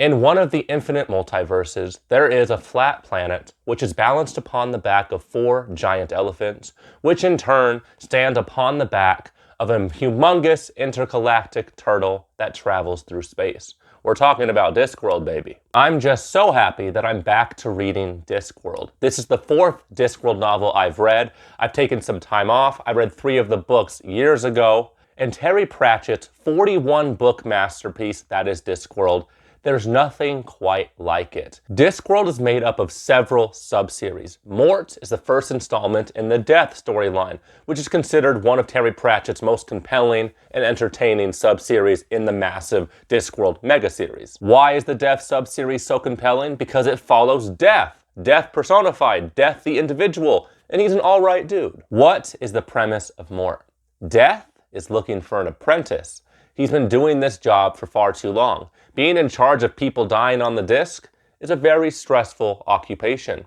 In one of the infinite multiverses, there is a flat planet which is balanced upon the back of 4 giant elephants, which in turn stand upon the back of a humongous intergalactic turtle that travels through space. We're talking about Discworld, baby. I'm just so happy that I'm back to reading Discworld. This is the 4th Discworld novel I've read. I've taken some time off. I read 3 of the books years ago. And Terry Pratchett's 41-book masterpiece, that is Discworld, there's nothing quite like it. Discworld is made up of several subseries. Mort is the first installment in the Death storyline, which is considered one of Terry Pratchett's most compelling and entertaining subseries in the massive Discworld megaseries. Why is the Death subseries so compelling? Because it follows Death. Death personified, Death the individual, and he's an alright dude. What is the premise of Mort? Death is looking for an apprentice. He's been doing this job for far too long. Being in charge of people dying on the disc is a very stressful occupation.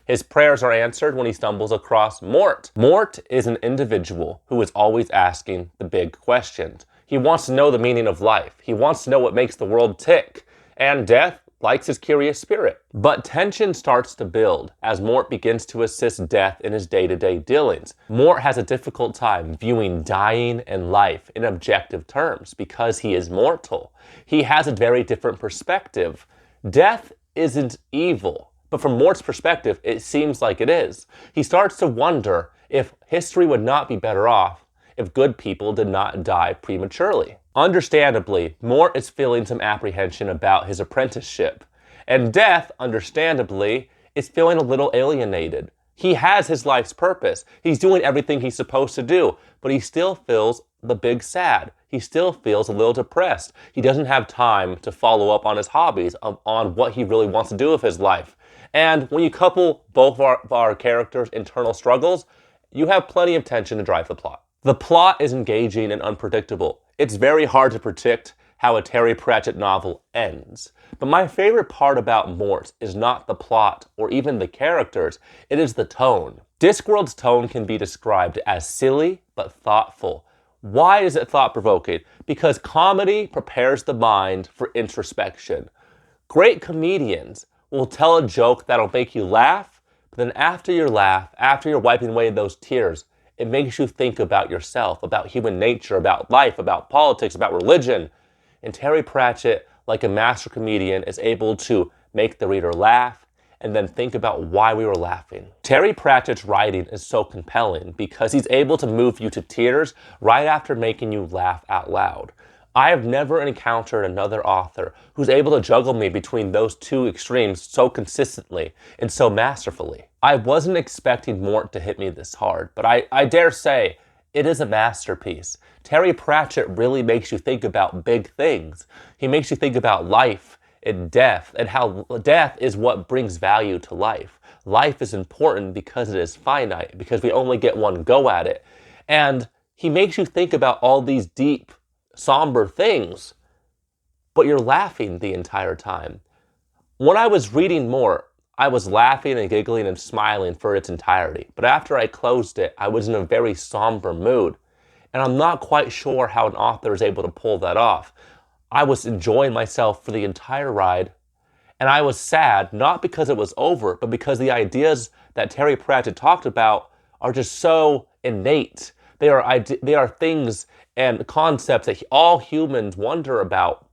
His prayers are answered when he stumbles across Mort. Mort is an individual who is always asking the big questions. He wants to know the meaning of life. He wants to know what makes the world tick. And Death likes his curious spirit. But tension starts to build as Mort begins to assist Death in his day-to-day dealings. Mort has a difficult time viewing dying and life in objective terms because he is mortal. He has a very different perspective. Death isn't evil, but from Mort's perspective, it seems like it is. He starts to wonder if history would not be better off if good people did not die prematurely. Understandably, Mort is feeling some apprehension about his apprenticeship, and Death, understandably, is feeling a little alienated. He has his life's purpose. He's doing everything he's supposed to do, but he still feels the big sad. He still feels a little depressed. He doesn't have time to follow up on his hobbies, on what he really wants to do with his life. And when you couple both of our characters' internal struggles, you have plenty of tension to drive the plot. The plot is engaging and unpredictable. It's very hard to predict how a Terry Pratchett novel ends. But my favorite part about Mort is not the plot or even the characters, it is the tone. Discworld's tone can be described as silly but thoughtful. Why is it thought-provoking? Because comedy prepares the mind for introspection. Great comedians will tell a joke that'll make you laugh, but then after your laugh, after you're wiping away those tears, it makes you think about yourself, about human nature, about life, about politics, about religion. And Terry Pratchett, like a master comedian, is able to make the reader laugh and then think about why we were laughing. Terry Pratchett's writing is so compelling because he's able to move you to tears right after making you laugh out loud. I have never encountered another author who's able to juggle me between those two extremes so consistently and so masterfully. I wasn't expecting Mort to hit me this hard, but I dare say it is a masterpiece. Terry Pratchett really makes you think about big things. He makes you think about life and death, and how death is what brings value to life. Life is important because it is finite, because we only get one go at it. And he makes you think about all these deep, somber things, but you're laughing the entire time. When I was reading Mort, I was laughing and giggling and smiling for its entirety. But after I closed it, I was in a very somber mood. And I'm not quite sure how an author is able to pull that off. I was enjoying myself for the entire ride. And I was sad, not because it was over, but because the ideas that Terry Pratchett talked about are just so innate. They are things and concepts that all humans wonder about.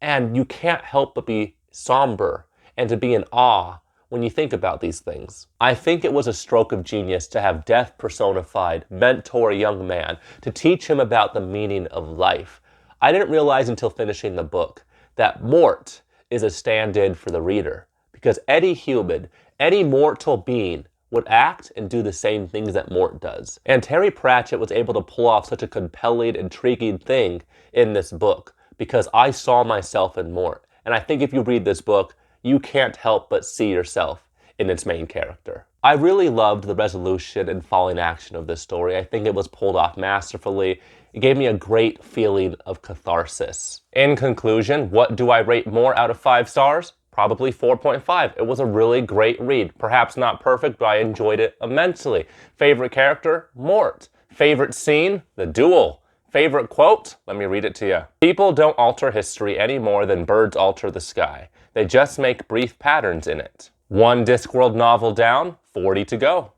And you can't help but be somber and to be in awe when you think about these things. I think it was a stroke of genius to have Death personified mentor a young man to teach him about the meaning of life. I didn't realize until finishing the book that Mort is a stand-in for the reader, because any human, any mortal being would act and do the same things that Mort does. And Terry Pratchett was able to pull off such a compelling, intriguing thing in this book because I saw myself in Mort. And I think if you read this book, you can't help but see yourself in its main character. I really loved the resolution and falling action of this story. I think it was pulled off masterfully. It gave me a great feeling of catharsis. In conclusion, what do I rate Mort out of 5 stars? Probably 4.5. It was a really great read. Perhaps not perfect, but I enjoyed it immensely. Favorite character? Mort. Favorite scene? The duel. Favorite quote? Let me read it to you. People don't alter history any more than birds alter the sky. They just make brief patterns in it. One Discworld novel down, 40 to go.